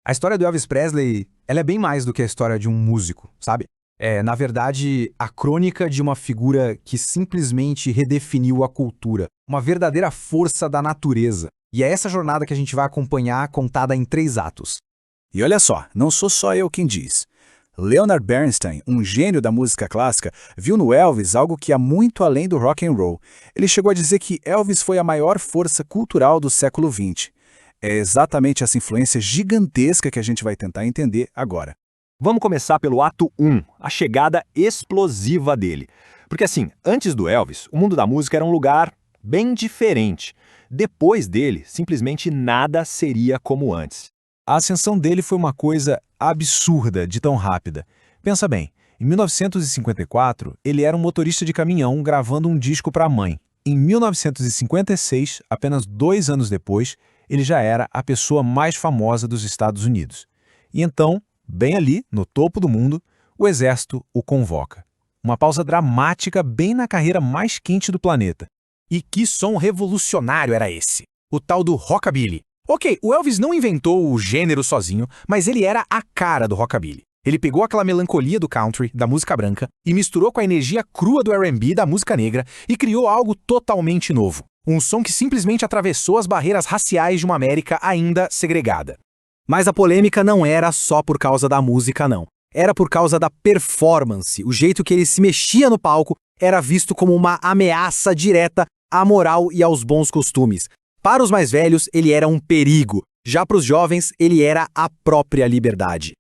A história do Elvis Presley, ela é bem mais do que a história de um músico, sabe? É, na verdade, a crônica de uma figura que simplesmente redefiniu a cultura, uma verdadeira força da natureza. E é essa jornada que a gente vai acompanhar, contada em 3 atos. E olha só, não sou só eu quem diz. Leonard Bernstein, um gênio da música clássica, viu no Elvis algo que ia muito além do rock and roll. Ele chegou a dizer que Elvis foi a maior força cultural do século XX. É exatamente essa influência gigantesca que a gente vai tentar entender agora. Vamos começar pelo ato 1, a chegada explosiva dele. Porque assim, antes do Elvis, o mundo da música era um lugar bem diferente. Depois dele, simplesmente nada seria como antes. A ascensão dele foi uma coisa absurda de tão rápida. Pensa bem, em 1954, ele era um motorista de caminhão gravando um disco para a mãe. Em 1956, apenas 2 anos depois, ele já era a pessoa mais famosa dos Estados Unidos. E então, bem ali, no topo do mundo, o exército o convoca. Uma pausa dramática bem na carreira mais quente do planeta. E que som revolucionário era esse? O tal do rockabilly. Ok, o Elvis não inventou o gênero sozinho, mas ele era a cara do rockabilly. Ele pegou aquela melancolia do country, da música branca, e misturou com a energia crua do R&B, da música negra, e criou algo totalmente novo. Um som que simplesmente atravessou as barreiras raciais de uma América ainda segregada. Mas a polêmica não era só por causa da música, não. Era por causa da performance. O jeito que ele se mexia no palco era visto como uma ameaça direta à moral e aos bons costumes. Para os mais velhos, ele era um perigo. Já para os jovens, ele era a própria liberdade.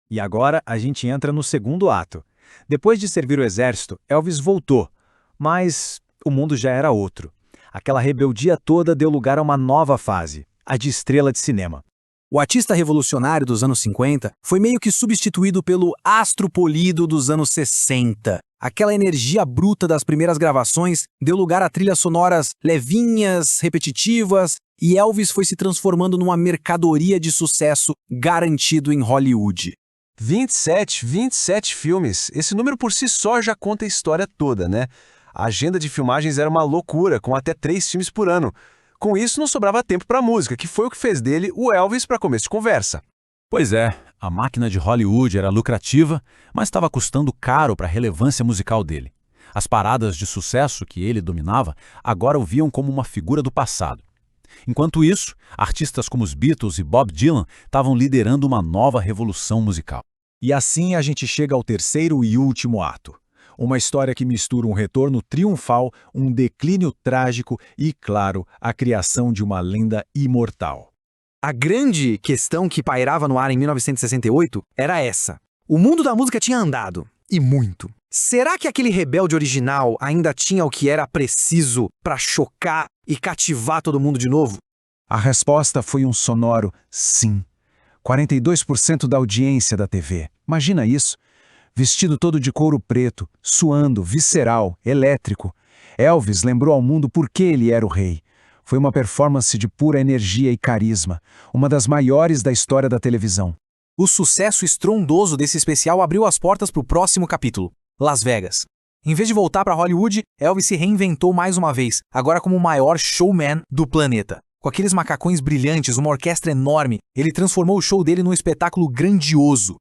E agora a gente entra no segundo ato. Depois de servir o exército, Elvis voltou. Mas o mundo já era outro. Aquela rebeldia toda deu lugar a uma nova fase, a de estrela de cinema. O artista revolucionário dos anos 50 foi meio que substituído pelo astro polido dos anos 60. Aquela energia bruta das primeiras gravações deu lugar a trilhas sonoras levinhas, repetitivas, e Elvis foi se transformando numa mercadoria de sucesso garantido em Hollywood. 27 filmes. Esse número por si só já conta a história toda, né? A agenda de filmagens era uma loucura, com até 3 filmes por ano. Com isso, não sobrava tempo para música, que foi o que fez dele o Elvis para começo de conversa. Pois é, a máquina de Hollywood era lucrativa, mas estava custando caro para a relevância musical dele. As paradas de sucesso que ele dominava agora o viam como uma figura do passado. Enquanto isso, artistas como os Beatles e Bob Dylan estavam liderando uma nova revolução musical. E assim a gente chega ao terceiro e último ato. Uma história que mistura um retorno triunfal, um declínio trágico e, claro, a criação de uma lenda imortal. A grande questão que pairava no ar em 1968 era essa. O mundo da música tinha andado, e muito. Será que aquele rebelde original ainda tinha o que era preciso para chocar e cativar todo mundo de novo? A resposta foi um sonoro sim. 42% da audiência da TV. Imagina isso. Vestido todo de couro preto, suando, visceral, elétrico. Elvis lembrou ao mundo por que ele era o rei. Foi uma performance de pura energia e carisma, uma das maiores da história da televisão. O sucesso estrondoso desse especial abriu as portas para o próximo capítulo, Las Vegas. Em vez de voltar para Hollywood, Elvis se reinventou mais uma vez, agora como o maior showman do planeta. Com aqueles macacões brilhantes, uma orquestra enorme, ele transformou o show dele num espetáculo grandioso.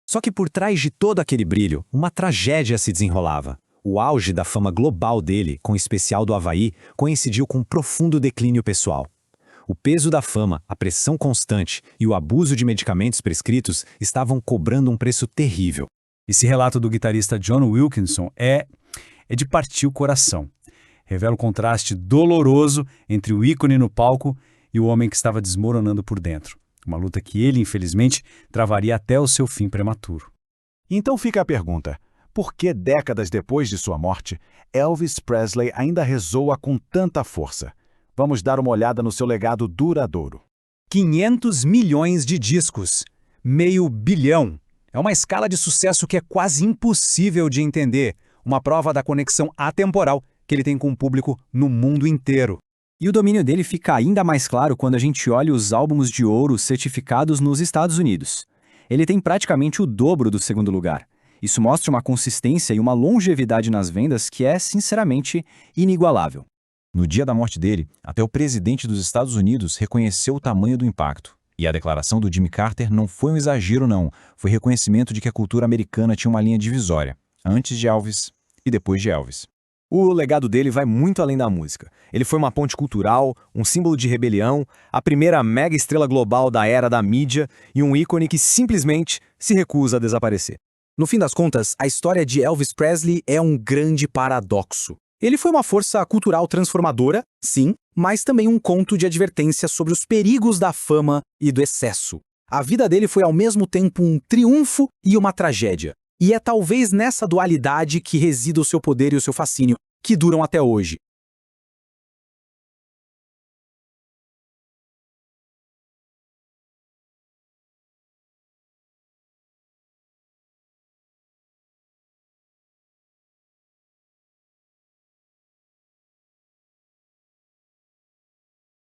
Só que por trás de todo aquele brilho, uma tragédia se desenrolava. O auge da fama global dele, com o especial do Havaí, coincidiu com um profundo declínio pessoal. O peso da fama, a pressão constante e o abuso de medicamentos prescritos estavam cobrando um preço terrível. Esse relato do guitarrista John Wilkinson é de partir o coração. Revela o contraste doloroso entre o ícone no palco e o homem que estava desmoronando por dentro. Uma luta que ele, infelizmente, travaria até o seu fim prematuro. Então fica a pergunta: por que décadas depois de sua morte, Elvis Presley ainda ressoa com tanta força? Vamos dar uma olhada no seu legado duradouro. 500 milhões de discos. $500 milhão. É uma escala de sucesso que é quase impossível de entender. Uma prova da conexão atemporal que ele tem com o público no mundo inteiro. E o domínio dele fica ainda mais claro quando a gente olha os álbuns de ouro certificados nos Estados Unidos. Ele tem praticamente o dobro do segundo lugar. Isso mostra uma consistência e uma longevidade nas vendas que é, sinceramente, inigualável. No dia da morte dele, até o presidente dos Estados Unidos reconheceu o tamanho do impacto. E a declaração do Jimmy Carter não foi um exagero, não. Foi reconhecimento de que a cultura americana tinha uma linha divisória, antes de Elvis e depois de Elvis. O legado dele vai muito além da música. Ele foi uma ponte cultural, um símbolo de rebelião, a primeira mega estrela global da era da mídia e um ícone que simplesmente se recusa a desaparecer. No fim das contas, a história de Elvis Presley é um grande paradoxo. Ele foi uma força cultural transformadora, sim, mas também um conto de advertência sobre os perigos da fama e do excesso. A vida dele foi ao mesmo tempo um triunfo e uma tragédia. E é talvez nessa dualidade que resida o seu poder e o seu fascínio, que duram até hoje.